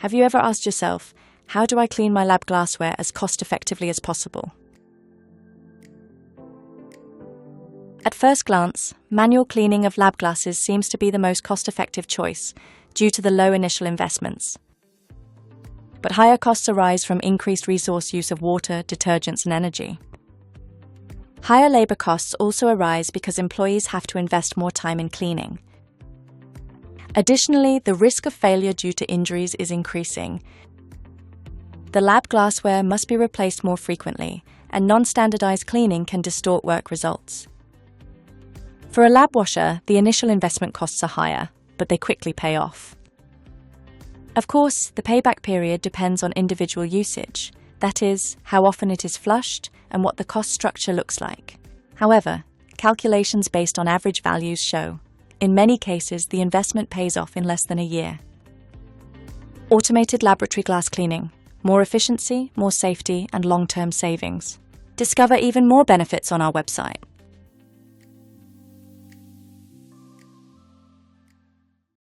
Have you ever asked yourself, how do I clean my lab glassware as cost-effectively as possible? At first glance, manual cleaning of lab glasses seems to be the most cost-effective choice due to the low initial investments. But higher costs arise from increased resource use of water, detergents, and energy. Higher labor costs also arise because employees have to invest more time in cleaning. Additionally, the risk of failure due to injuries is increasing. The lab glassware must be replaced more frequently, and non-standardized cleaning can distort work results. For a lab washer, the initial investment costs are higher, but they quickly pay off. Of course, the payback period depends on individual usage, that is, how often it is flushed and what the cost structure looks like. However, calculations based on average values show, in many cases, the investment pays off in less than a year. Automated laboratory glass cleaning. More efficiency, more safety, and long-term savings. Discover even more benefits on our website.